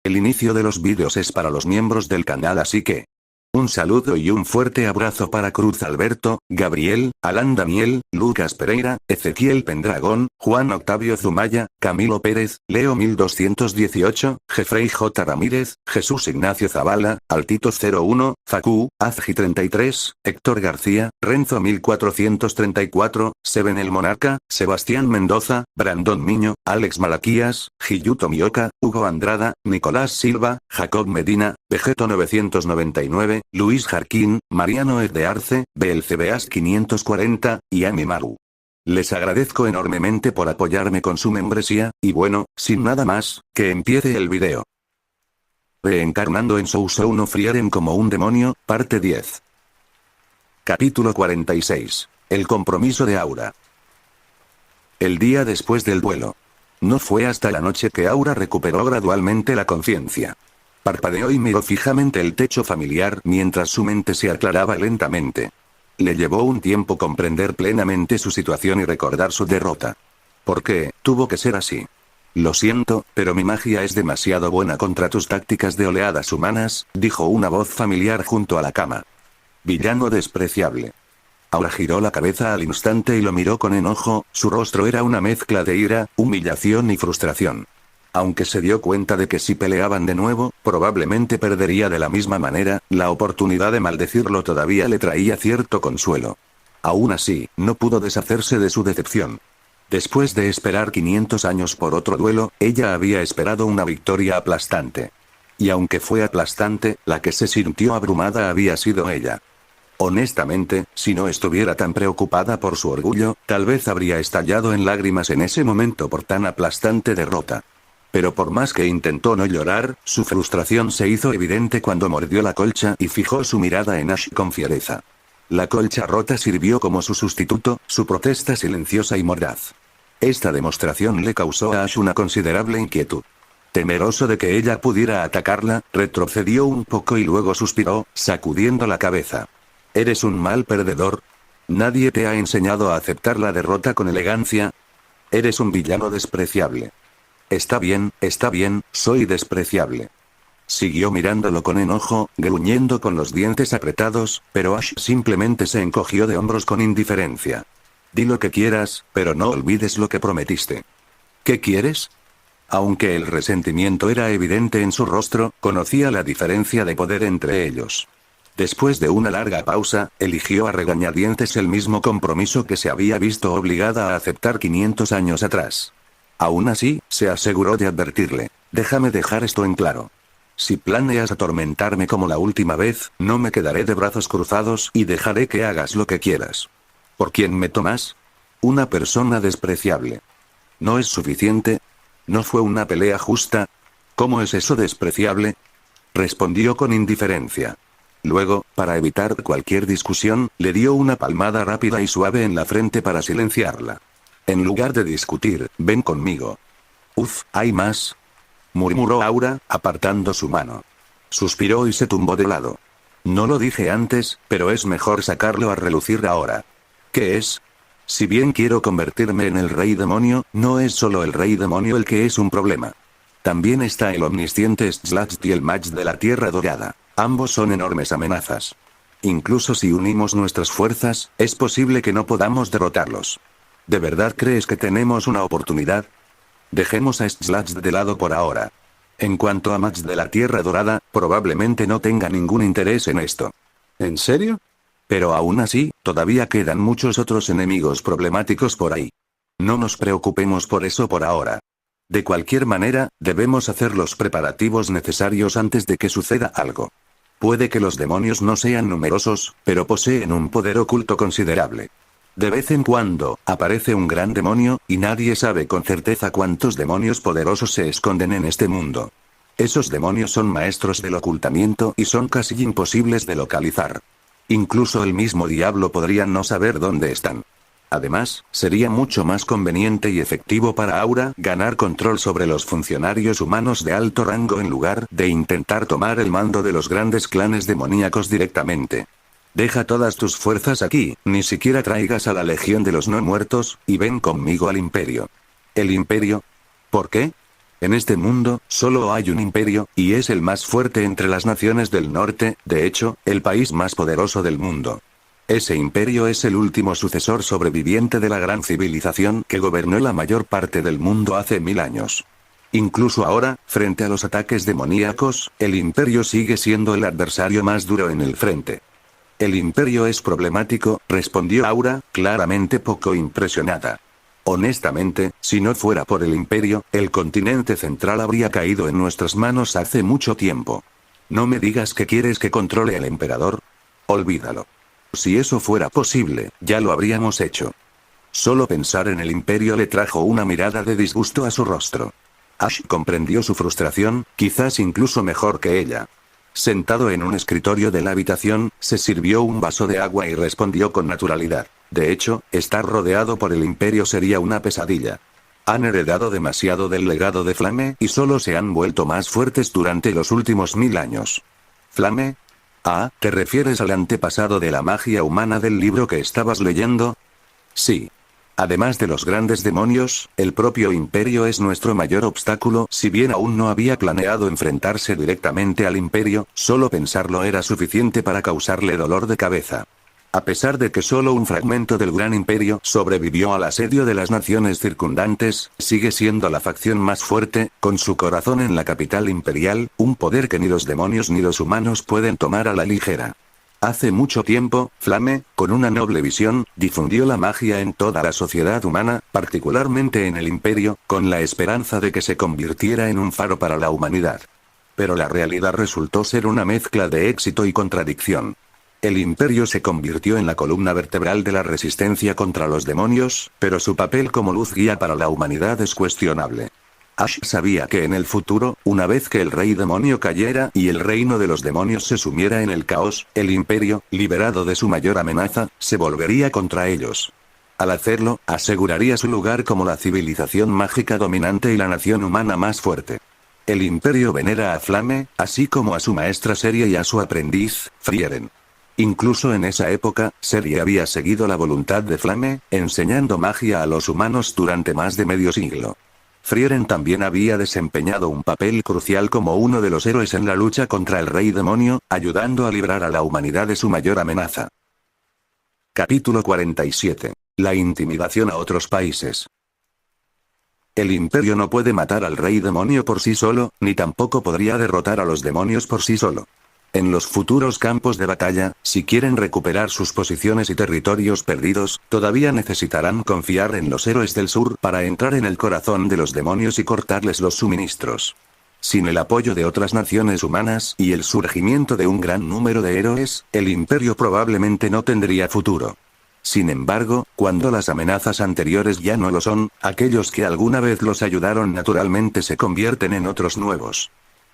El inicio de los vídeos es para los miembros del canal, así que un saludo y un fuerte abrazo para Cruz Alberto, Gabriel, Alan Daniel, Lucas Pereira, Ezequiel Pendragón, Juan Octavio Zumaya, Camilo Pérez, Leo 1218, Jeffrey J. Ramírez, Jesús Ignacio Zavala, Altito 01, Facu, Azgi 33, Héctor García, Renzo 1434, Seven el Monarca, Sebastián Mendoza, Brandon Miño, Alex Malaquías, Giyuto Mioca, Hugo Andrada, Nicolás Silva, Jacob Medina, Vegeto 999, Luis Jarquín, Mariano de Arce, BLCBAS 540, y Ami Maru. Les agradezco enormemente por apoyarme con su membresía, y bueno, sin nada más, que empiece el video. Reencarnando en Sousou no Frieren como un demonio, parte 10. Capítulo 46. El compromiso de Aura. El día después del duelo. No fue hasta la noche que Aura recuperó gradualmente la conciencia. Parpadeó y miró fijamente el techo familiar mientras su mente se aclaraba lentamente. Le llevó un tiempo comprender plenamente su situación y recordar su derrota. ¿Por qué tuvo que ser así? Lo siento, pero mi magia es demasiado buena contra tus tácticas de oleadas humanas, dijo una voz familiar junto a la cama. Villano despreciable. Aura giró la cabeza al instante y lo miró con enojo, su rostro era una mezcla de ira, humillación y frustración. Aunque se dio cuenta de que si peleaban de nuevo, probablemente perdería de la misma manera, la oportunidad de maldecirlo todavía le traía cierto consuelo. Aún así, no pudo deshacerse de su decepción. Después de esperar 500 años por otro duelo, ella había esperado una victoria aplastante. Y aunque fue aplastante, la que se sintió abrumada había sido ella. Honestamente, si no estuviera tan preocupada por su orgullo, tal vez habría estallado en lágrimas en ese momento por tan aplastante derrota. Pero por más que intentó no llorar, su frustración se hizo evidente cuando mordió la colcha y fijó su mirada en Ash con fiereza. La colcha rota sirvió como su sustituto, su protesta silenciosa y mordaz. Esta demostración le causó a Ash una considerable inquietud. Temeroso de que ella pudiera atacarla, retrocedió un poco y luego suspiró, sacudiendo la cabeza. ¿Eres un mal perdedor? ¿Nadie te ha enseñado a aceptar la derrota con elegancia? Eres un villano despreciable. Está bien, soy despreciable. Siguió mirándolo con enojo, gruñendo con los dientes apretados, pero Ash simplemente se encogió de hombros con indiferencia. Di lo que quieras, pero no olvides lo que prometiste. ¿Qué quieres? Aunque el resentimiento era evidente en su rostro, conocía la diferencia de poder entre ellos. Después de una larga pausa, eligió a regañadientes el mismo compromiso que se había visto obligada a aceptar 500 años atrás. Aún así, se aseguró de advertirle. Déjame dejar esto en claro. Si planeas atormentarme como la última vez, no me quedaré de brazos cruzados y dejaré que hagas lo que quieras. ¿Por quién me tomas? Una persona despreciable. ¿No es suficiente? ¿No fue una pelea justa? ¿Cómo es eso despreciable? Respondió con indiferencia. Luego, para evitar cualquier discusión, le dio una palmada rápida y suave en la frente para silenciarla. En lugar de discutir, ven conmigo. Uf, ¿hay más? Murmuró Aura, apartando su mano. Suspiró y se tumbó de lado. No lo dije antes, pero es mejor sacarlo a relucir ahora. ¿Qué es? Si bien quiero convertirme en el rey demonio, no es solo el rey demonio el que es un problema. También está el omnisciente Slash y el Mage de la Tierra Dorada. Ambos son enormes amenazas. Incluso si unimos nuestras fuerzas, es posible que no podamos derrotarlos. ¿De verdad crees que tenemos una oportunidad? Dejemos a Slash de lado por ahora. En cuanto a Mage de la Tierra Dorada, probablemente no tenga ningún interés en esto. ¿En serio? Pero aún así, todavía quedan muchos otros enemigos problemáticos por ahí. No nos preocupemos por eso por ahora. De cualquier manera, debemos hacer los preparativos necesarios antes de que suceda algo. Puede que los demonios no sean numerosos, pero poseen un poder oculto considerable. De vez en cuando, aparece un gran demonio, y nadie sabe con certeza cuántos demonios poderosos se esconden en este mundo. Esos demonios son maestros del ocultamiento y son casi imposibles de localizar. Incluso el mismo diablo podría no saber dónde están. Además, sería mucho más conveniente y efectivo para Aura ganar control sobre los funcionarios humanos de alto rango en lugar de intentar tomar el mando de los grandes clanes demoníacos directamente. Deja todas tus fuerzas aquí, ni siquiera traigas a la Legión de los No Muertos, y ven conmigo al Imperio. ¿El Imperio? ¿Por qué? En este mundo, solo hay un imperio, y es el más fuerte entre las naciones del norte, de hecho, el país más poderoso del mundo. Ese imperio es el último sucesor sobreviviente de la gran civilización que gobernó la mayor parte del mundo hace 1000 años. Incluso ahora, frente a los ataques demoníacos, el imperio sigue siendo el adversario más duro en el frente. El imperio es problemático, respondió Aura, claramente poco impresionada. Honestamente, si no fuera por el imperio, el continente central habría caído en nuestras manos hace mucho tiempo. No me digas que quieres que controle al emperador. Olvídalo. Si eso fuera posible, ya lo habríamos hecho. Solo pensar en el imperio le trajo una mirada de disgusto a su rostro. Ash comprendió su frustración, quizás incluso mejor que ella. Sentado en un escritorio de la habitación, se sirvió un vaso de agua y respondió con naturalidad. De hecho, estar rodeado por el imperio sería una pesadilla. Han heredado demasiado del legado de Flame y solo se han vuelto más fuertes durante los últimos 1000 años. ¿Flame? Ah, ¿te refieres al antepasado de la magia humana del libro que estabas leyendo? Sí. Además de los grandes demonios, el propio imperio es nuestro mayor obstáculo. Si bien aún no había planeado enfrentarse directamente al imperio, solo pensarlo era suficiente para causarle dolor de cabeza. A pesar de que solo un fragmento del gran imperio sobrevivió al asedio de las naciones circundantes, sigue siendo la facción más fuerte, con su corazón en la capital imperial, un poder que ni los demonios ni los humanos pueden tomar a la ligera. Hace mucho tiempo, Flame, con una noble visión, difundió la magia en toda la sociedad humana, particularmente en el imperio, con la esperanza de que se convirtiera en un faro para la humanidad. Pero la realidad resultó ser una mezcla de éxito y contradicción. El imperio se convirtió en la columna vertebral de la resistencia contra los demonios, pero su papel como luz guía para la humanidad es cuestionable. Ash sabía que en el futuro, una vez que el rey demonio cayera y el reino de los demonios se sumiera en el caos, el imperio, liberado de su mayor amenaza, se volvería contra ellos. Al hacerlo, aseguraría su lugar como la civilización mágica dominante y la nación humana más fuerte. El imperio venera a Flame, así como a su maestra Serie y a su aprendiz, Frieren. Incluso en esa época, Serie había seguido la voluntad de Flame, enseñando magia a los humanos durante más de medio siglo. Frieren también había desempeñado un papel crucial como uno de los héroes en la lucha contra el rey demonio, ayudando a librar a la humanidad de su mayor amenaza. Capítulo 47. La intimidación a otros países. El imperio no puede matar al rey demonio por sí solo, ni tampoco podría derrotar a los demonios por sí solo. En los futuros campos de batalla, si quieren recuperar sus posiciones y territorios perdidos, todavía necesitarán confiar en los héroes del sur para entrar en el corazón de los demonios y cortarles los suministros. Sin el apoyo de otras naciones humanas y el surgimiento de un gran número de héroes, el imperio probablemente no tendría futuro. Sin embargo, cuando las amenazas anteriores ya no lo son, aquellos que alguna vez los ayudaron naturalmente se convierten en otros nuevos.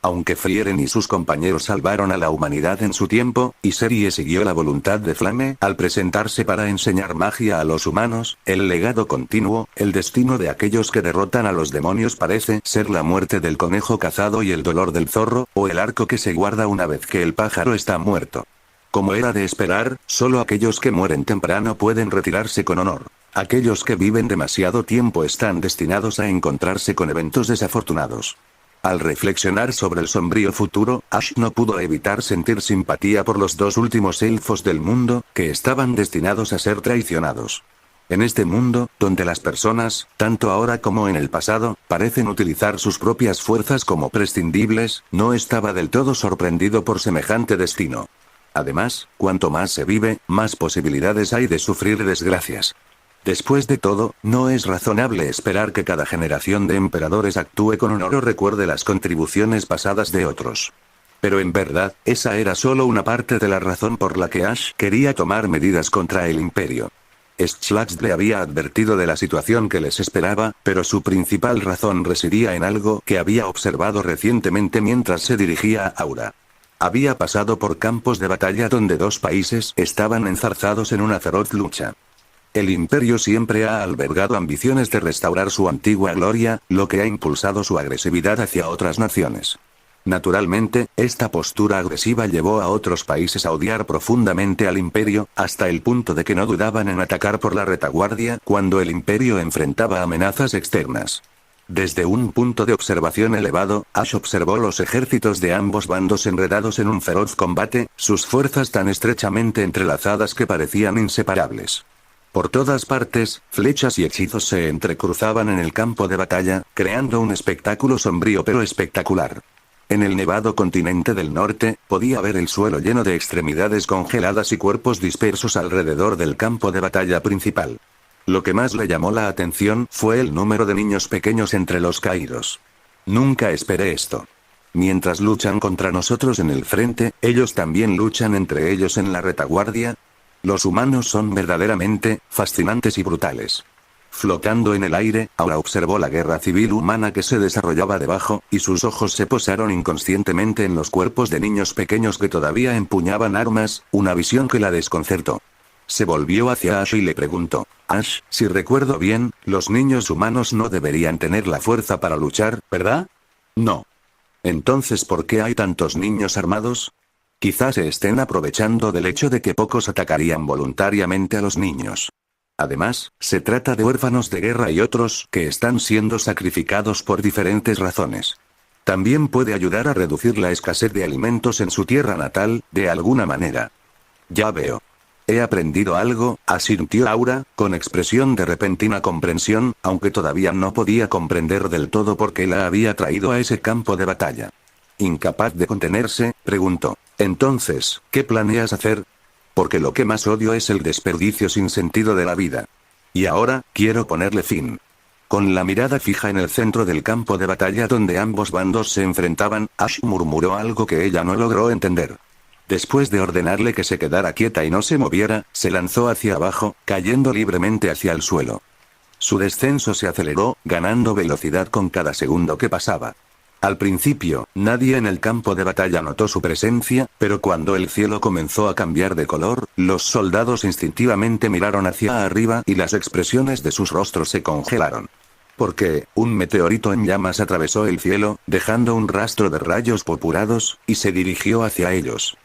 Aunque Frieren y sus compañeros salvaron a la humanidad en su tiempo, y Serie siguió la voluntad de Flame al presentarse para enseñar magia a los humanos, el legado continuo, el destino de aquellos que derrotan a los demonios parece ser la muerte del conejo cazado y el dolor del zorro, o el arco que se guarda una vez que el pájaro está muerto. Como era de esperar, solo aquellos que mueren temprano pueden retirarse con honor. Aquellos que viven demasiado tiempo están destinados a encontrarse con eventos desafortunados. Al reflexionar sobre el sombrío futuro, Ash no pudo evitar sentir simpatía por los dos últimos elfos del mundo, que estaban destinados a ser traicionados. En este mundo, donde las personas, tanto ahora como en el pasado, parecen utilizar sus propias fuerzas como prescindibles, no estaba del todo sorprendido por semejante destino. Además, cuanto más se vive, más posibilidades hay de sufrir desgracias. Después de todo, no es razonable esperar que cada generación de emperadores actúe con honor o recuerde las contribuciones pasadas de otros. Pero en verdad, esa era solo una parte de la razón por la que Ash quería tomar medidas contra el imperio. Schlax le había advertido de la situación que les esperaba, pero su principal razón residía en algo que había observado recientemente mientras se dirigía a Aura. Había pasado por campos de batalla donde dos países estaban enzarzados en una feroz lucha. El imperio siempre ha albergado ambiciones de restaurar su antigua gloria, lo que ha impulsado su agresividad hacia otras naciones. Naturalmente, esta postura agresiva llevó a otros países a odiar profundamente al imperio, hasta el punto de que no dudaban en atacar por la retaguardia cuando el imperio enfrentaba amenazas externas. Desde un punto de observación elevado, Ash observó los ejércitos de ambos bandos enredados en un feroz combate, sus fuerzas tan estrechamente entrelazadas que parecían inseparables. Por todas partes, flechas y hechizos se entrecruzaban en el campo de batalla, creando un espectáculo sombrío pero espectacular. En el nevado continente del norte, podía ver el suelo lleno de extremidades congeladas y cuerpos dispersos alrededor del campo de batalla principal. Lo que más le llamó la atención fue el número de niños pequeños entre los caídos. Nunca esperé esto. Mientras luchan contra nosotros en el frente, ellos también luchan entre ellos en la retaguardia. Los humanos son verdaderamente fascinantes y brutales. Flotando en el aire, Aura observó la guerra civil humana que se desarrollaba debajo, y sus ojos se posaron inconscientemente en los cuerpos de niños pequeños que todavía empuñaban armas, una visión que la desconcertó. Se volvió hacia Ash y le preguntó: Ash, si recuerdo bien, los niños humanos no deberían tener la fuerza para luchar, ¿verdad? No. Entonces, ¿por qué hay tantos niños armados? Quizás se estén aprovechando del hecho de que pocos atacarían voluntariamente a los niños. Además, se trata de huérfanos de guerra y otros que están siendo sacrificados por diferentes razones. También puede ayudar a reducir la escasez de alimentos en su tierra natal, de alguna manera. Ya veo. He aprendido algo, asintió Aura, con expresión de repentina comprensión, aunque todavía no podía comprender del todo por qué la había traído a ese campo de batalla. Incapaz de contenerse, preguntó: entonces, ¿qué planeas hacer? Porque lo que más odio es el desperdicio sin sentido de la vida. Y ahora, quiero ponerle fin. Con la mirada fija en el centro del campo de batalla donde ambos bandos se enfrentaban, Ash murmuró algo que ella no logró entender. Después de ordenarle que se quedara quieta y no se moviera, se lanzó hacia abajo, cayendo libremente hacia el suelo. Su descenso se aceleró, ganando velocidad con cada segundo que pasaba. Al principio, nadie en el campo de batalla notó su presencia, pero cuando el cielo comenzó a cambiar de color, los soldados instintivamente miraron hacia arriba y las expresiones de sus rostros se congelaron. Porque, un meteorito en llamas atravesó el cielo, dejando un rastro de rayos purpurados, y se dirigió hacia ellos.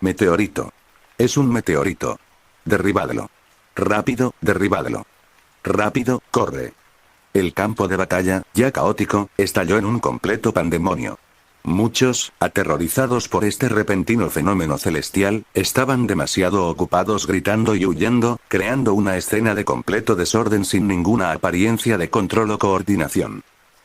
Meteorito. Es un meteorito. Derribádelo. Rápido, derribádelo. Rápido, corre. El campo de batalla, ya caótico, estalló en un completo pandemonio. Muchos, aterrorizados por este repentino fenómeno celestial, estaban demasiado ocupados gritando y huyendo, creando una escena de completo desorden sin ninguna apariencia de control o coordinación.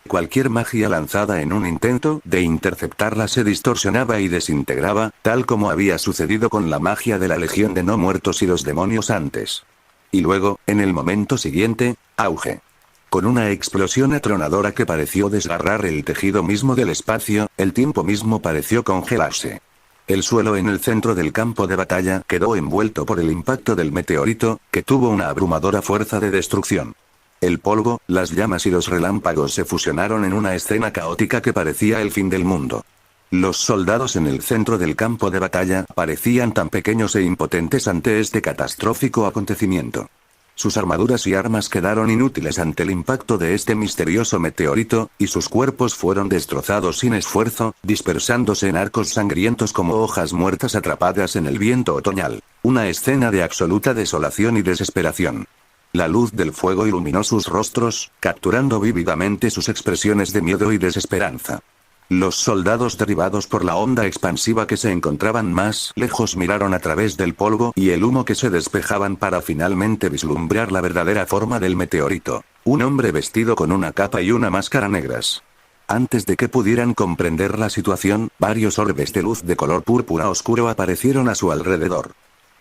Cualquier magia lanzada en un intento de interceptarla se distorsionaba y desintegraba, tal como había sucedido con la magia de la Legión de No Muertos y los demonios antes. Y luego, en el momento siguiente, auge. Con una explosión atronadora que pareció desgarrar el tejido mismo del espacio, el tiempo mismo pareció congelarse. El suelo en el centro del campo de batalla quedó envuelto por el impacto del meteorito, que tuvo una abrumadora fuerza de destrucción. El polvo, las llamas y los relámpagos se fusionaron en una escena caótica que parecía el fin del mundo. Los soldados en el centro del campo de batalla parecían tan pequeños e impotentes ante este catastrófico acontecimiento. Sus armaduras y armas quedaron inútiles ante el impacto de este misterioso meteorito, y sus cuerpos fueron destrozados sin esfuerzo, dispersándose en arcos sangrientos como hojas muertas atrapadas en el viento otoñal. Una escena de absoluta desolación y desesperación. La luz del fuego iluminó sus rostros, capturando vívidamente sus expresiones de miedo y desesperanza. Los soldados derribados por la onda expansiva que se encontraban más lejos miraron a través del polvo y el humo que se despejaban para finalmente vislumbrar la verdadera forma del meteorito. Un hombre vestido con una capa y una máscara negras. Antes de que pudieran comprender la situación, varios orbes de luz de color púrpura oscuro aparecieron a su alrededor.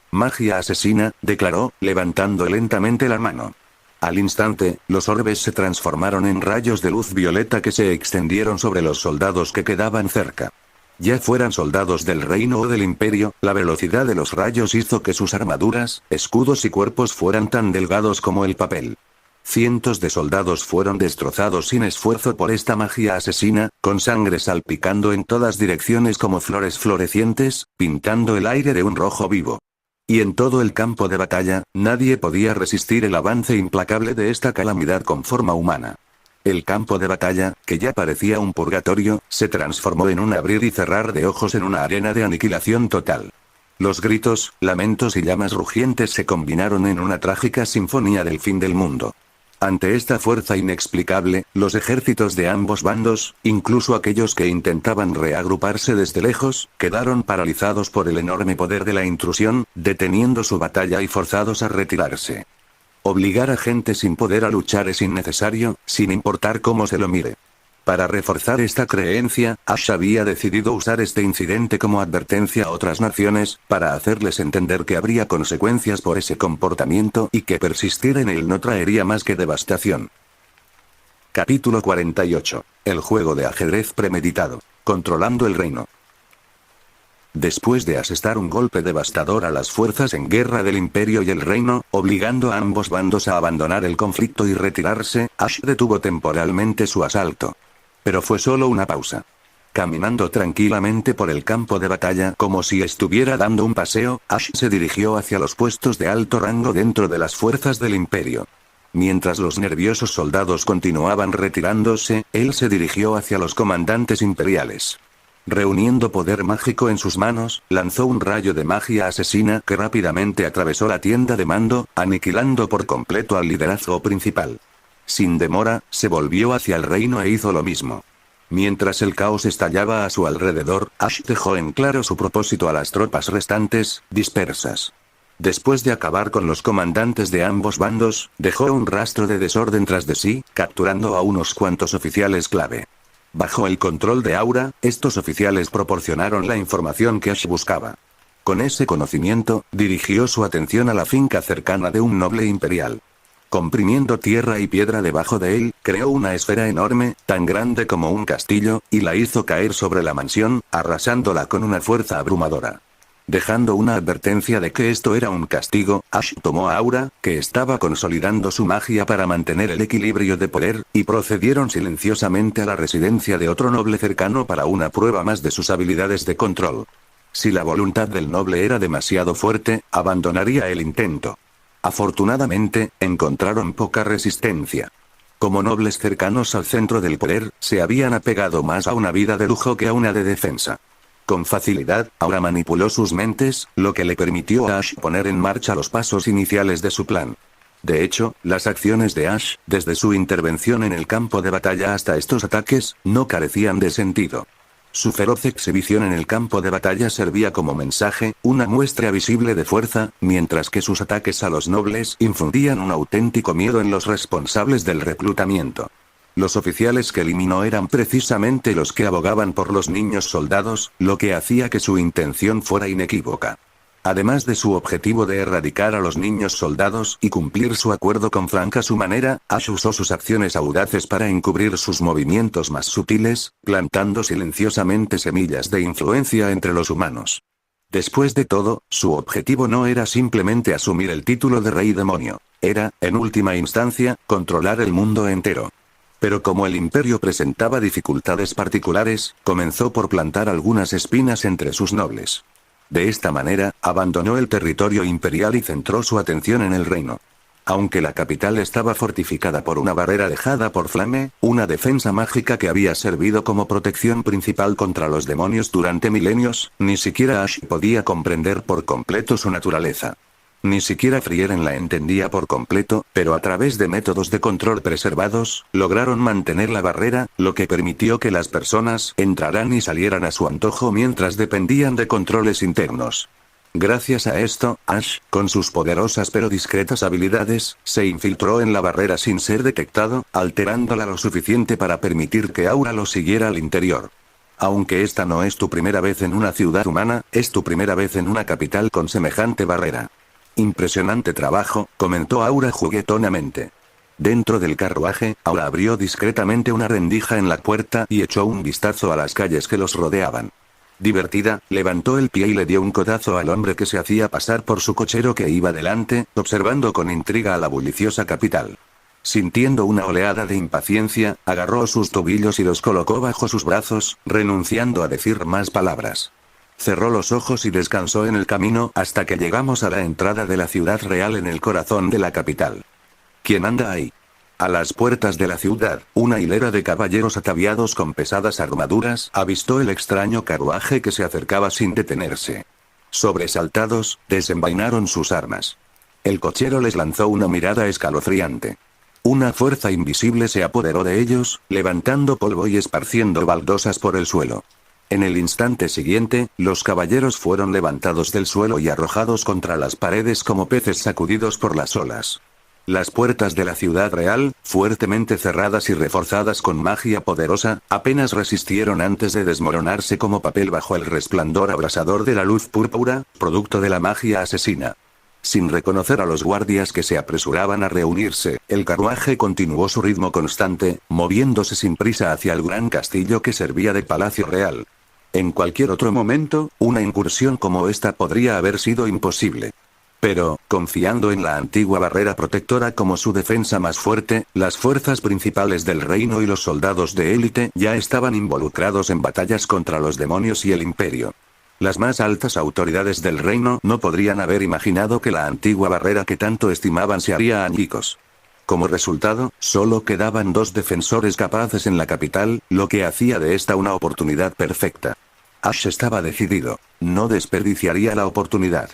Magia asesina, declaró, levantando lentamente la mano. Al instante, los orbes se transformaron en rayos de luz violeta que se extendieron sobre los soldados que quedaban cerca. Ya fueran soldados del reino o del imperio, la velocidad de los rayos hizo que sus armaduras, escudos y cuerpos fueran tan delgados como el papel. Cientos de soldados fueron destrozados sin esfuerzo por esta magia asesina, con sangre salpicando en todas direcciones como flores florecientes, pintando el aire de un rojo vivo. Y en todo el campo de batalla, nadie podía resistir el avance implacable de esta calamidad con forma humana. El campo de batalla, que ya parecía un purgatorio, se transformó en un abrir y cerrar de ojos en una arena de aniquilación total. Los gritos, lamentos y llamas rugientes se combinaron en una trágica sinfonía del fin del mundo. Ante esta fuerza inexplicable, los ejércitos de ambos bandos, incluso aquellos que intentaban reagruparse desde lejos, quedaron paralizados por el enorme poder de la intrusión, deteniendo su batalla y forzados a retirarse. Obligar a gente sin poder a luchar es innecesario, sin importar cómo se lo mire. Para reforzar esta creencia, Ash había decidido usar este incidente como advertencia a otras naciones, para hacerles entender que habría consecuencias por ese comportamiento y que persistir en él no traería más que devastación. Capítulo 48. El juego de ajedrez premeditado. Controlando el reino. Después de asestar un golpe devastador a las fuerzas en guerra del Imperio y el Reino, obligando a ambos bandos a abandonar el conflicto y retirarse, Ash detuvo temporalmente su asalto. Pero fue solo una pausa. Caminando tranquilamente por el campo de batalla como si estuviera dando un paseo, Ash se dirigió hacia los puestos de alto rango dentro de las fuerzas del Imperio. Mientras los nerviosos soldados continuaban retirándose, él se dirigió hacia los comandantes imperiales. Reuniendo poder mágico en sus manos, lanzó un rayo de magia asesina que rápidamente atravesó la tienda de mando, aniquilando por completo al liderazgo principal. Sin demora, se volvió hacia el reino e hizo lo mismo. Mientras el caos estallaba a su alrededor, Ash dejó en claro su propósito a las tropas restantes, dispersas. Después de acabar con los comandantes de ambos bandos, dejó un rastro de desorden tras de sí, capturando a unos cuantos oficiales clave. Bajo el control de Aura, estos oficiales proporcionaron la información que Ash buscaba. Con ese conocimiento, dirigió su atención a la finca cercana de un noble imperial. Comprimiendo tierra y piedra debajo de él, creó una esfera enorme, tan grande como un castillo, y la hizo caer sobre la mansión, arrasándola con una fuerza abrumadora. Dejando una advertencia de que esto era un castigo, Ash tomó a Aura, que estaba consolidando su magia para mantener el equilibrio de poder, y procedieron silenciosamente a la residencia de otro noble cercano para una prueba más de sus habilidades de control. Si la voluntad del noble era demasiado fuerte, abandonaría el intento. Afortunadamente, encontraron poca resistencia. Como nobles cercanos al centro del poder, se habían apegado más a una vida de lujo que a una de defensa. Con facilidad, Aura manipuló sus mentes, lo que le permitió a Ash poner en marcha los pasos iniciales de su plan. De hecho, las acciones de Ash, desde su intervención en el campo de batalla hasta estos ataques, no carecían de sentido. Su feroz exhibición en el campo de batalla servía como mensaje, una muestra visible de fuerza, mientras que sus ataques a los nobles infundían un auténtico miedo en los responsables del reclutamiento. Los oficiales que eliminó eran precisamente los que abogaban por los niños soldados, lo que hacía que su intención fuera inequívoca. Además de su objetivo de erradicar a los niños soldados y cumplir su acuerdo con Frank a su manera, Ash usó sus acciones audaces para encubrir sus movimientos más sutiles, plantando silenciosamente semillas de influencia entre los humanos. Después de todo, su objetivo no era simplemente asumir el título de Rey Demonio. Era, en última instancia, controlar el mundo entero. Pero como el imperio presentaba dificultades particulares, comenzó por plantar algunas espinas entre sus nobles. De esta manera, abandonó el territorio imperial y centró su atención en el reino. Aunque la capital estaba fortificada por una barrera dejada por Flame, una defensa mágica que había servido como protección principal contra los demonios durante milenios, ni siquiera Ash podía comprender por completo su naturaleza. Ni siquiera Frieren la entendía por completo, pero a través de métodos de control preservados, lograron mantener la barrera, lo que permitió que las personas entraran y salieran a su antojo mientras dependían de controles internos. Gracias a esto, Ash, con sus poderosas pero discretas habilidades, se infiltró en la barrera sin ser detectado, alterándola lo suficiente para permitir que Aura lo siguiera al interior. Aunque esta no es tu primera vez en una ciudad humana, es tu primera vez en una capital con semejante barrera. Impresionante trabajo, comentó Aura juguetonamente. Dentro del carruaje, Aura abrió discretamente una rendija en la puerta y echó un vistazo a las calles que los rodeaban. Divertida, levantó el pie y le dio un codazo al hombre que se hacía pasar por su cochero que iba delante, observando con intriga a la bulliciosa capital. Sintiendo una oleada de impaciencia, agarró sus tobillos y los colocó bajo sus brazos, renunciando a decir más palabras. Cerró los ojos y descansó en el camino hasta que llegamos a la entrada de la ciudad real en el corazón de la capital. ¿Quién anda ahí? A las puertas de la ciudad, una hilera de caballeros ataviados con pesadas armaduras avistó el extraño carruaje que se acercaba sin detenerse. Sobresaltados, desenvainaron sus armas. El cochero les lanzó una mirada escalofriante. Una fuerza invisible se apoderó de ellos, levantando polvo y esparciendo baldosas por el suelo. En el instante siguiente, los caballeros fueron levantados del suelo y arrojados contra las paredes como peces sacudidos por las olas. Las puertas de la ciudad real, fuertemente cerradas y reforzadas con magia poderosa, apenas resistieron antes de desmoronarse como papel bajo el resplandor abrasador de la luz púrpura, producto de la magia asesina. Sin reconocer a los guardias que se apresuraban a reunirse, el carruaje continuó su ritmo constante, moviéndose sin prisa hacia el gran castillo que servía de palacio real. En cualquier otro momento, una incursión como esta podría haber sido imposible. Pero, confiando en la antigua barrera protectora como su defensa más fuerte, las fuerzas principales del reino y los soldados de élite ya estaban involucrados en batallas contra los demonios y el imperio. Las más altas autoridades del reino no podrían haber imaginado que la antigua barrera que tanto estimaban se haría añicos. Como resultado, solo quedaban 2 defensores capaces en la capital, lo que hacía de esta una oportunidad perfecta. Ash estaba decidido. No desperdiciaría la oportunidad.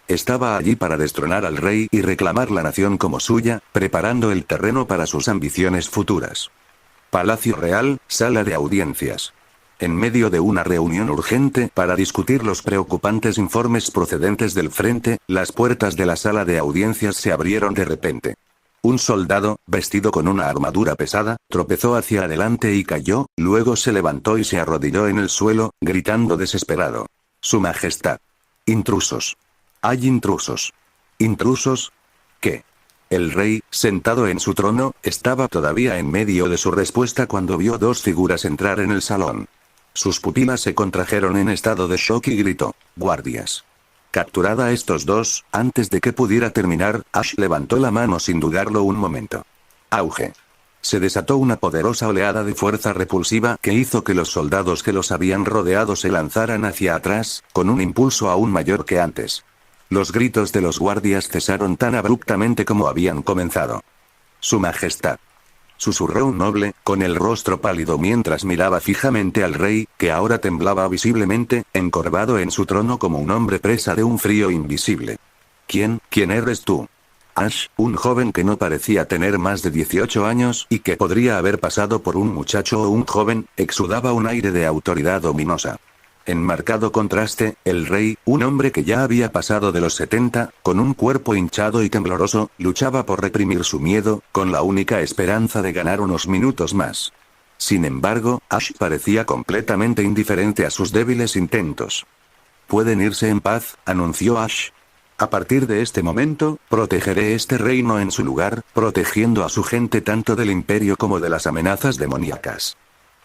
Estaba allí para destronar al rey y reclamar la nación como suya, preparando el terreno para sus ambiciones futuras. Palacio Real, sala de audiencias. En medio de una reunión urgente para discutir los preocupantes informes procedentes del frente, las puertas de la sala de audiencias se abrieron de repente. Un soldado, vestido con una armadura pesada, tropezó hacia adelante y cayó, luego se levantó y se arrodilló en el suelo, gritando desesperado. Su Majestad. Intrusos. Hay intrusos. ¿Intrusos? ¿Qué? El rey, sentado en su trono, estaba todavía en medio de su respuesta cuando vio 2 figuras entrar en el salón. Sus pupilas se contrajeron en estado de shock y gritó: «¡Guardias!». Capturada a estos 2, antes de que pudiera terminar, Ash levantó la mano sin dudarlo un momento. Auge. Se desató una poderosa oleada de fuerza repulsiva que hizo que los soldados que los habían rodeado se lanzaran hacia atrás, con un impulso aún mayor que antes. Los gritos de los guardias cesaron tan abruptamente como habían comenzado. «Su Majestad», susurró un noble, con el rostro pálido mientras miraba fijamente al rey, que ahora temblaba visiblemente, encorvado en su trono como un hombre presa de un frío invisible. ¿Quién eres tú? Ash, un joven que no parecía tener más de 18 años y que podría haber pasado por un muchacho o un joven, exudaba un aire de autoridad ominosa. En marcado contraste, el rey, un hombre que ya había pasado de los 70, con un cuerpo hinchado y tembloroso, luchaba por reprimir su miedo, con la única esperanza de ganar unos minutos más. Sin embargo, Ash parecía completamente indiferente a sus débiles intentos. «Pueden irse en paz», anunció Ash. «A partir de este momento, protegeré este reino en su lugar, protegiendo a su gente tanto del imperio como de las amenazas demoníacas».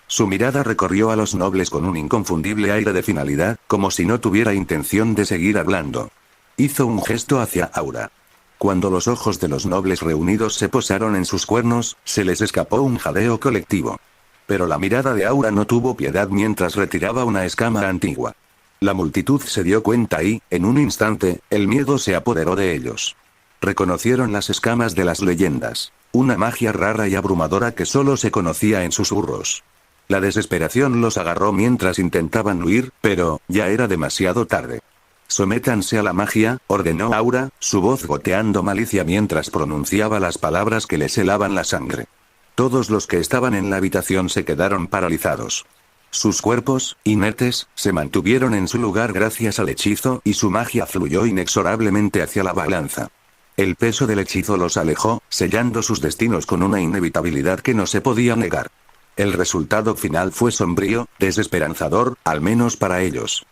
Su mirada recorrió a los nobles con un inconfundible aire de finalidad, como si no tuviera intención de seguir hablando. Hizo un gesto hacia Aura. Cuando los ojos de los nobles reunidos se posaron en sus cuernos, se les escapó un jadeo colectivo. Pero la mirada de Aura no tuvo piedad mientras retiraba una escama antigua. La multitud se dio cuenta y, en un instante, el miedo se apoderó de ellos. Reconocieron las escamas de las leyendas. Una magia rara y abrumadora que solo se conocía en susurros. La desesperación los agarró mientras intentaban huir, pero, ya era demasiado tarde. «Sométanse a la magia», ordenó Aura, su voz goteando malicia mientras pronunciaba las palabras que les helaban la sangre. Todos los que estaban en la habitación se quedaron paralizados. Sus cuerpos, inertes, se mantuvieron en su lugar gracias al hechizo y su magia fluyó inexorablemente hacia la balanza. El peso del hechizo los alejó, sellando sus destinos con una inevitabilidad que no se podía negar. El resultado final fue sombrío, desesperanzador, al menos para ellos.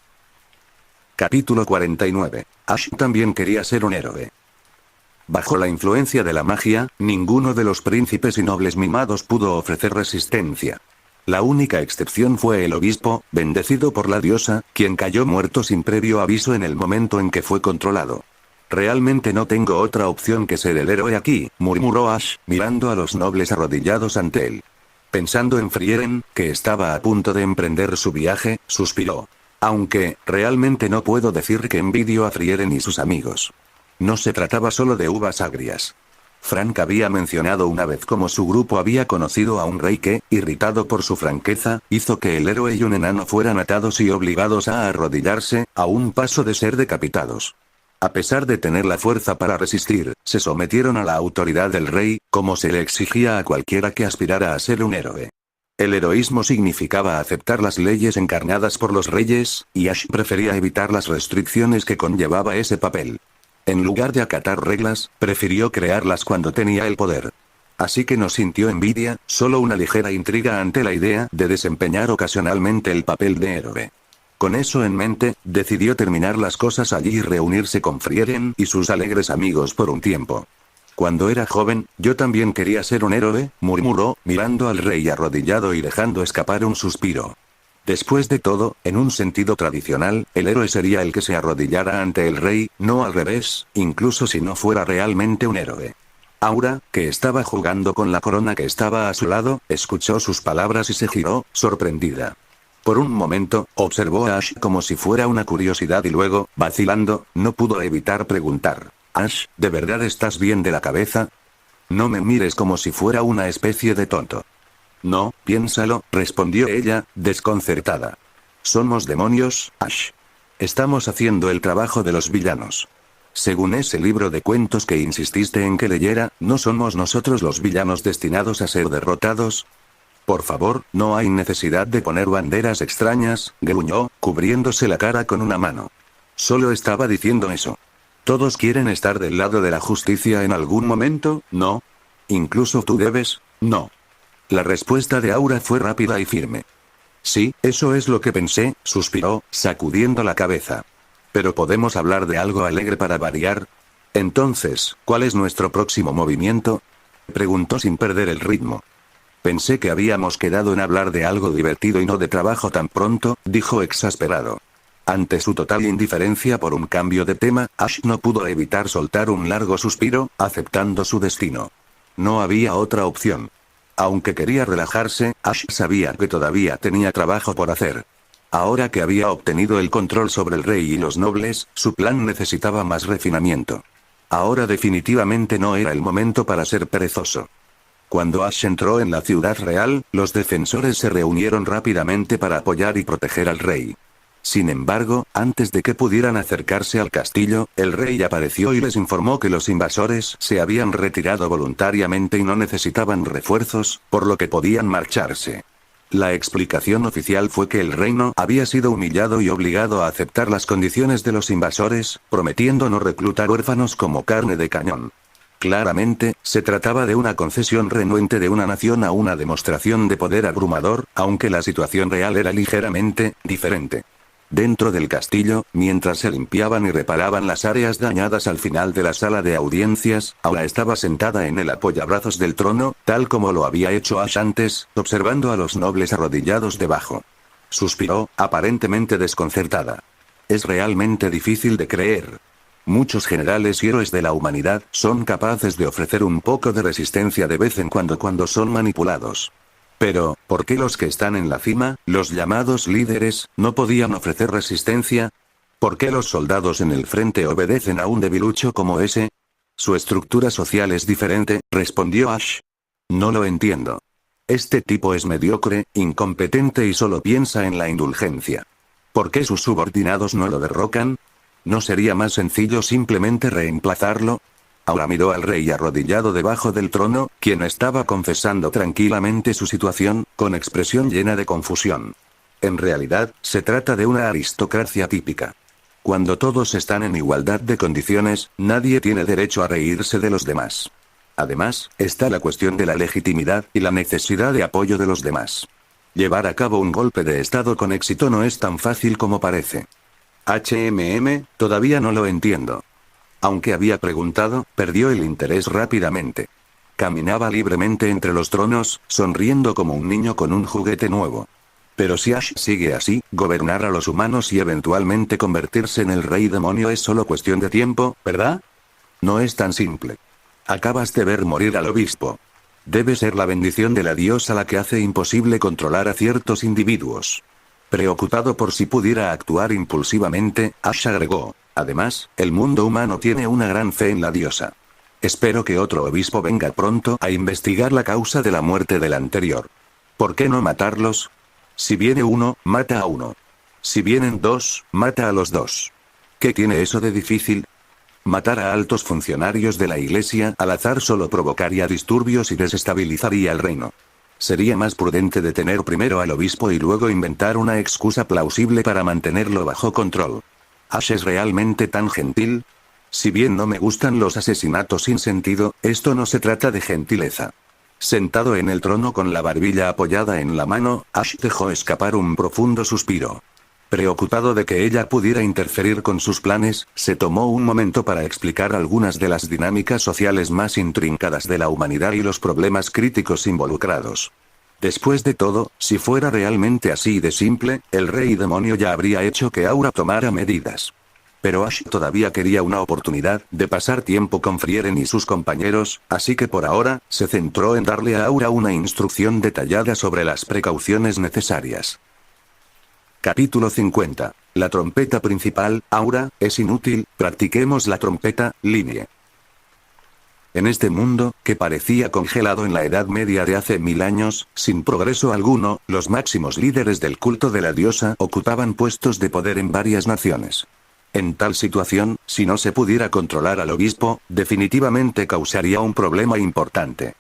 Capítulo 49. Ash también quería ser un héroe. Bajo la influencia de la magia, ninguno de los príncipes y nobles mimados pudo ofrecer resistencia. La única excepción fue el obispo, bendecido por la diosa, quien cayó muerto sin previo aviso en el momento en que fue controlado. «Realmente no tengo otra opción que ser el héroe aquí», murmuró Ash, mirando a los nobles arrodillados ante él. Pensando en Frieren, que estaba a punto de emprender su viaje, suspiró. «Aunque, realmente no puedo decir que envidio a Frieren y sus amigos. No se trataba solo de uvas agrias». Frank había mencionado una vez cómo su grupo había conocido a un rey que, irritado por su franqueza, hizo que el héroe y un enano fueran atados y obligados a arrodillarse, a un paso de ser decapitados. A pesar de tener la fuerza para resistir, se sometieron a la autoridad del rey, como se le exigía a cualquiera que aspirara a ser un héroe. El heroísmo significaba aceptar las leyes encarnadas por los reyes, y Ash prefería evitar las restricciones que conllevaba ese papel. En lugar de acatar reglas, prefirió crearlas cuando tenía el poder. Así que no sintió envidia, solo una ligera intriga ante la idea de desempeñar ocasionalmente el papel de héroe. Con eso en mente, decidió terminar las cosas allí y reunirse con Frieren y sus alegres amigos por un tiempo. Cuando era joven, yo también quería ser un héroe, murmuró, mirando al rey arrodillado y dejando escapar un suspiro. Después de todo, en un sentido tradicional, el héroe sería el que se arrodillara ante el rey, no al revés, incluso si no fuera realmente un héroe. Aura, que estaba jugando con la corona que estaba a su lado, escuchó sus palabras y se giró, sorprendida. Por un momento, observó a Ash como si fuera una curiosidad y luego, vacilando, no pudo evitar preguntar: Ash, ¿de verdad estás bien de la cabeza? No me mires como si fuera una especie de tonto. No, piénsalo, respondió ella, desconcertada. Somos demonios, Ash. Estamos haciendo el trabajo de los villanos. Según ese libro de cuentos que insististe en que leyera, ¿no somos nosotros los villanos destinados a ser derrotados? Por favor, no hay necesidad de poner banderas extrañas, gruñó, cubriéndose la cara con una mano. Solo estaba diciendo eso. Todos quieren estar del lado de la justicia en algún momento, ¿no? Incluso tú debes, ¿no? La respuesta de Aura fue rápida y firme. Sí, eso es lo que pensé, suspiró, sacudiendo la cabeza. Pero podemos hablar de algo alegre para variar. Entonces, ¿cuál es nuestro próximo movimiento? Preguntó sin perder el ritmo. Pensé que habíamos quedado en hablar de algo divertido y no de trabajo tan pronto, dijo exasperado. Ante su total indiferencia por un cambio de tema, Ash no pudo evitar soltar un largo suspiro, aceptando su destino. No había otra opción. Aunque quería relajarse, Ash sabía que todavía tenía trabajo por hacer. Ahora que había obtenido el control sobre el rey y los nobles, su plan necesitaba más refinamiento. Ahora definitivamente no era el momento para ser perezoso. Cuando Ash entró en la ciudad real, los defensores se reunieron rápidamente para apoyar y proteger al rey. Sin embargo, antes de que pudieran acercarse al castillo, el rey apareció y les informó que los invasores se habían retirado voluntariamente y no necesitaban refuerzos, por lo que podían marcharse. La explicación oficial fue que el reino había sido humillado y obligado a aceptar las condiciones de los invasores, prometiendo no reclutar huérfanos como carne de cañón. Claramente, se trataba de una concesión renuente de una nación a una demostración de poder abrumador, aunque la situación real era ligeramente diferente. Dentro del castillo, mientras se limpiaban y reparaban las áreas dañadas al final de la sala de audiencias, Aura estaba sentada en el apoyabrazos del trono, tal como lo había hecho Ash antes, observando a los nobles arrodillados debajo. Suspiró, aparentemente desconcertada. Es realmente difícil de creer. Muchos generales y héroes de la humanidad son capaces de ofrecer un poco de resistencia de vez en cuando son manipulados. Pero, ¿por qué los que están en la cima, los llamados líderes, no podían ofrecer resistencia? ¿Por qué los soldados en el frente obedecen a un debilucho como ese? Su estructura social es diferente, respondió Ash. No lo entiendo. Este tipo es mediocre, incompetente y solo piensa en la indulgencia. ¿Por qué sus subordinados no lo derrocan? ¿No sería más sencillo simplemente reemplazarlo? Ahora miró al rey arrodillado debajo del trono, quien estaba confesando tranquilamente su situación, con expresión llena de confusión. En realidad, se trata de una aristocracia típica. Cuando todos están en igualdad de condiciones, nadie tiene derecho a reírse de los demás. Además, está la cuestión de la legitimidad y la necesidad de apoyo de los demás. Llevar a cabo un golpe de estado con éxito no es tan fácil como parece. Todavía no lo entiendo. Aunque había preguntado, perdió el interés rápidamente. Caminaba libremente entre los tronos, sonriendo como un niño con un juguete nuevo. Pero si Ash sigue así, gobernar a los humanos y eventualmente convertirse en el rey demonio es solo cuestión de tiempo, ¿verdad? No es tan simple. Acabas de ver morir al obispo. Debe ser la bendición de la diosa la que hace imposible controlar a ciertos individuos. Preocupado por si pudiera actuar impulsivamente, Ash agregó: además, el mundo humano tiene una gran fe en la diosa. Espero que otro obispo venga pronto a investigar la causa de la muerte del anterior. ¿Por qué no matarlos? Si viene uno, mata a uno. Si vienen dos, mata a los dos. ¿Qué tiene eso de difícil? Matar a altos funcionarios de la iglesia al azar solo provocaría disturbios y desestabilizaría el reino. Sería más prudente detener primero al obispo y luego inventar una excusa plausible para mantenerlo bajo control. ¿Ash es realmente tan gentil? Si bien no me gustan los asesinatos sin sentido, esto no se trata de gentileza. Sentado en el trono con la barbilla apoyada en la mano, Ash dejó escapar un profundo suspiro. Preocupado de que ella pudiera interferir con sus planes, se tomó un momento para explicar algunas de las dinámicas sociales más intrincadas de la humanidad y los problemas críticos involucrados. Después de todo, si fuera realmente así de simple, el rey demonio ya habría hecho que Aura tomara medidas. Pero Ash todavía quería una oportunidad de pasar tiempo con Frieren y sus compañeros, así que por ahora, se centró en darle a Aura una instrucción detallada sobre las precauciones necesarias. Capítulo 50. La trompeta principal, Aura, es inútil, practiquemos la trompeta, Linie. En este mundo, que parecía congelado en la Edad Media de hace 1000 años, sin progreso alguno, los máximos líderes del culto de la diosa ocupaban puestos de poder en varias naciones. En tal situación, si no se pudiera controlar al obispo, definitivamente causaría un problema importante.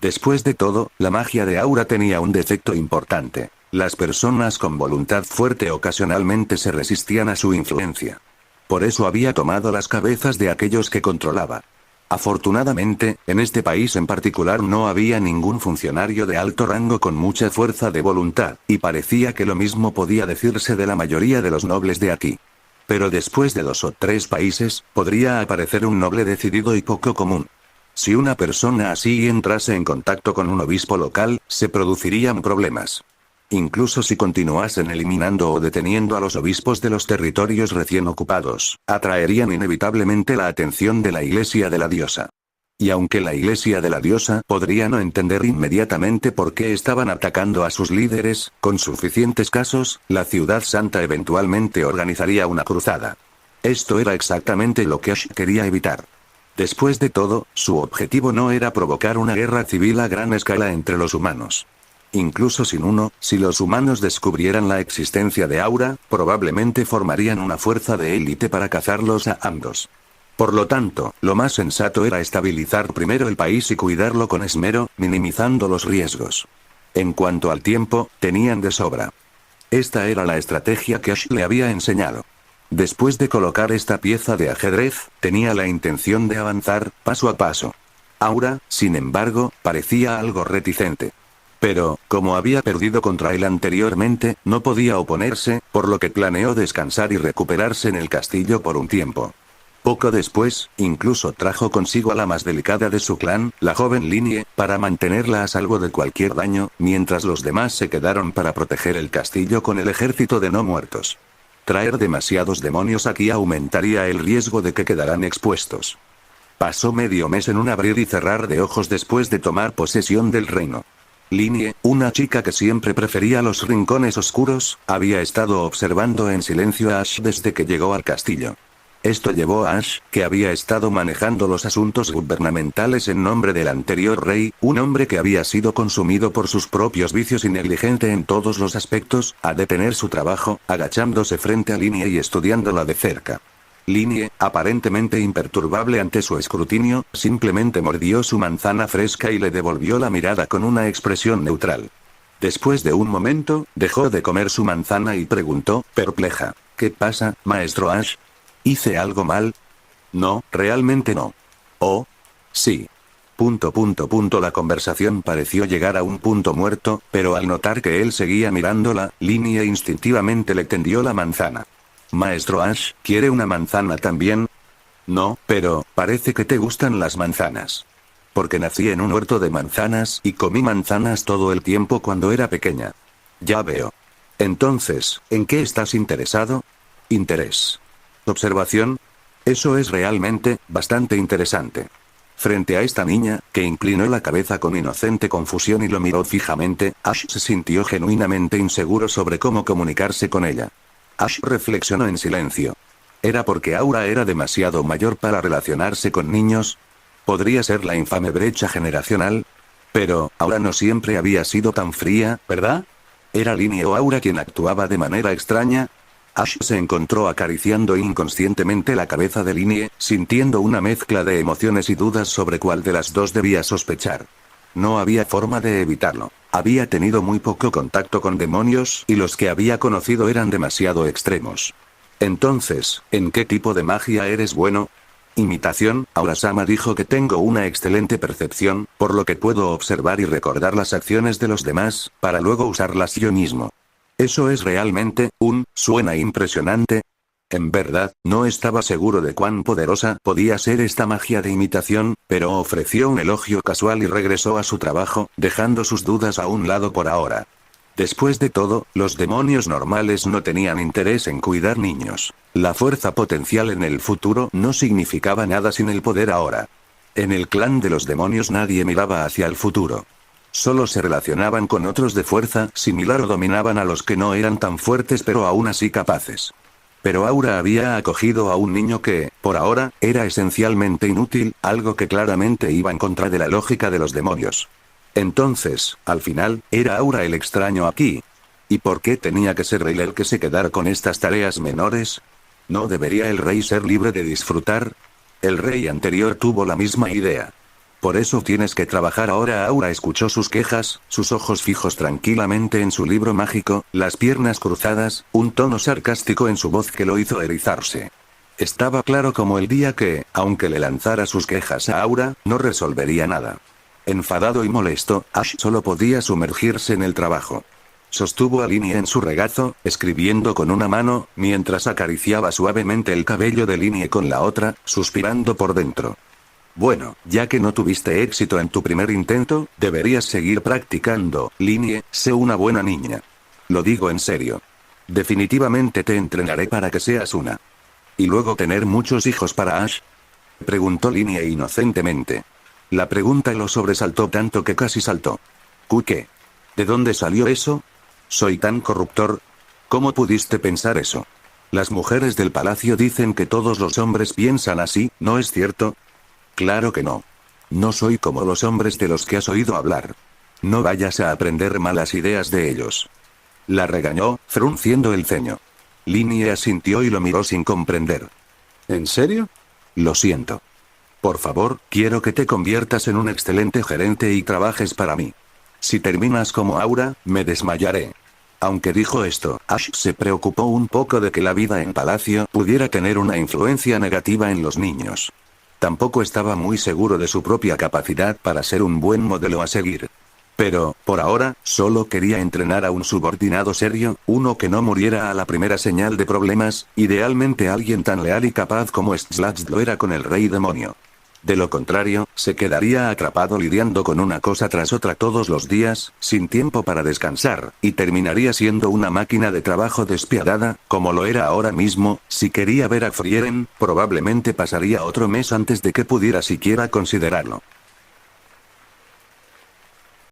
Después de todo, la magia de Aura tenía un defecto importante. Las personas con voluntad fuerte ocasionalmente se resistían a su influencia. Por eso había tomado las cabezas de aquellos que controlaba. Afortunadamente, en este país en particular no había ningún funcionario de alto rango con mucha fuerza de voluntad, y parecía que lo mismo podía decirse de la mayoría de los nobles de aquí. Pero después de 2 o 3 países, podría aparecer un noble decidido y poco común. Si una persona así entrase en contacto con un obispo local, se producirían problemas. Incluso si continuasen eliminando o deteniendo a los obispos de los territorios recién ocupados, atraerían inevitablemente la atención de la iglesia de la diosa. Y aunque la iglesia de la diosa podría no entender inmediatamente por qué estaban atacando a sus líderes, con suficientes casos, la ciudad santa eventualmente organizaría una cruzada. Esto era exactamente lo que Ash quería evitar. Después de todo, su objetivo no era provocar una guerra civil a gran escala entre los humanos. Incluso sin uno, si los humanos descubrieran la existencia de Aura, probablemente formarían una fuerza de élite para cazarlos a ambos. Por lo tanto, lo más sensato era estabilizar primero el país y cuidarlo con esmero, minimizando los riesgos. En cuanto al tiempo, tenían de sobra. Esta era la estrategia que Ash le había enseñado. Después de colocar esta pieza de ajedrez, tenía la intención de avanzar, paso a paso. Aura, sin embargo, parecía algo reticente. Pero, como había perdido contra él anteriormente, no podía oponerse, por lo que planeó descansar y recuperarse en el castillo por un tiempo. Poco después, incluso trajo consigo a la más delicada de su clan, la joven Linie, para mantenerla a salvo de cualquier daño, mientras los demás se quedaron para proteger el castillo con el ejército de no muertos. Traer demasiados demonios aquí aumentaría el riesgo de que quedaran expuestos. Pasó medio mes en un abrir y cerrar de ojos después de tomar posesión del reino. Linie, una chica que siempre prefería los rincones oscuros, había estado observando en silencio a Ash desde que llegó al castillo. Esto llevó a Ash, que había estado manejando los asuntos gubernamentales en nombre del anterior rey, un hombre que había sido consumido por sus propios vicios y negligente en todos los aspectos, a detener su trabajo, agachándose frente a Linie y estudiándola de cerca. Linie, aparentemente imperturbable ante su escrutinio, simplemente mordió su manzana fresca y le devolvió la mirada con una expresión neutral. Después de un momento, dejó de comer su manzana y preguntó, perpleja: ¿Qué pasa, maestro Ash? ¿Hice algo mal? No, realmente no. Oh. Sí. La conversación pareció llegar a un punto muerto, pero al notar que él seguía mirándola, Linie instintivamente le tendió la manzana. Maestro Ash, ¿quiere una manzana también? No, pero, parece que te gustan las manzanas. Porque nací en un huerto de manzanas y comí manzanas todo el tiempo cuando era pequeña. Ya veo. Entonces, ¿en qué estás interesado? Interés. Observación. Eso es realmente, bastante interesante. Frente a esta niña, que inclinó la cabeza con inocente confusión y lo miró fijamente, Ash se sintió genuinamente inseguro sobre cómo comunicarse con ella. Ash reflexionó en silencio. ¿Era porque Aura era demasiado mayor para relacionarse con niños? ¿Podría ser la infame brecha generacional? Pero, Aura no siempre había sido tan fría, ¿verdad? ¿Era Linie o Aura quien actuaba de manera extraña? Ash se encontró acariciando inconscientemente la cabeza de Linie, sintiendo una mezcla de emociones y dudas sobre cuál de las dos debía sospechar. No había forma de evitarlo. Había tenido muy poco contacto con demonios y los que había conocido eran demasiado extremos. Entonces, ¿en qué tipo de magia eres bueno? Imitación. Aura-sama dijo que tengo una excelente percepción, por lo que puedo observar y recordar las acciones de los demás, para luego usarlas yo mismo. Eso es realmente, suena impresionante. En verdad, no estaba seguro de cuán poderosa podía ser esta magia de imitación, pero ofreció un elogio casual y regresó a su trabajo, dejando sus dudas a un lado por ahora. Después de todo, los demonios normales no tenían interés en cuidar niños. La fuerza potencial en el futuro no significaba nada sin el poder ahora. En el clan de los demonios nadie miraba hacia el futuro. Solo se relacionaban con otros de fuerza similar o dominaban a los que no eran tan fuertes pero aún así capaces. Pero Aura había acogido a un niño que, por ahora, era esencialmente inútil, algo que claramente iba en contra de la lógica de los demonios. Entonces, al final, ¿era Aura el extraño aquí? ¿Y por qué tenía que ser él el que se quedara con estas tareas menores? ¿No debería el rey ser libre de disfrutar? El rey anterior tuvo la misma idea. Por eso tienes que trabajar ahora. Aura escuchó sus quejas, sus ojos fijos tranquilamente en su libro mágico, las piernas cruzadas, un tono sarcástico en su voz que lo hizo erizarse. Estaba claro como el día que, aunque le lanzara sus quejas a Aura, no resolvería nada. Enfadado y molesto, Ash solo podía sumergirse en el trabajo. Sostuvo a Linie en su regazo, escribiendo con una mano, mientras acariciaba suavemente el cabello de Linie con la otra, suspirando por dentro. Bueno, ya que no tuviste éxito en tu primer intento, deberías seguir practicando, Linie, sé una buena niña. Lo digo en serio. Definitivamente te entrenaré para que seas una. ¿Y luego tener muchos hijos para Ash? Preguntó Linie inocentemente. La pregunta lo sobresaltó tanto que casi saltó. ¿Qué? ¿De dónde salió eso? ¿Soy tan corruptor? ¿Cómo pudiste pensar eso? Las mujeres del palacio dicen que todos los hombres piensan así, ¿no es cierto? Claro que no. No soy como los hombres de los que has oído hablar. No vayas a aprender malas ideas de ellos. La regañó, frunciendo el ceño. Linie asintió y lo miró sin comprender. ¿En serio? Lo siento. Por favor, quiero que te conviertas en un excelente gerente y trabajes para mí. Si terminas como Aura, me desmayaré. Aunque dijo esto, Ash se preocupó un poco de que la vida en palacio pudiera tener una influencia negativa en los niños. Tampoco estaba muy seguro de su propia capacidad para ser un buen modelo a seguir. Pero, por ahora, solo quería entrenar a un subordinado serio, uno que no muriera a la primera señal de problemas, idealmente alguien tan leal y capaz como Slash lo era con el rey demonio. De lo contrario, se quedaría atrapado lidiando con una cosa tras otra todos los días, sin tiempo para descansar, y terminaría siendo una máquina de trabajo despiadada, como lo era ahora mismo. Si quería ver a Frieren, probablemente pasaría otro mes antes de que pudiera siquiera considerarlo.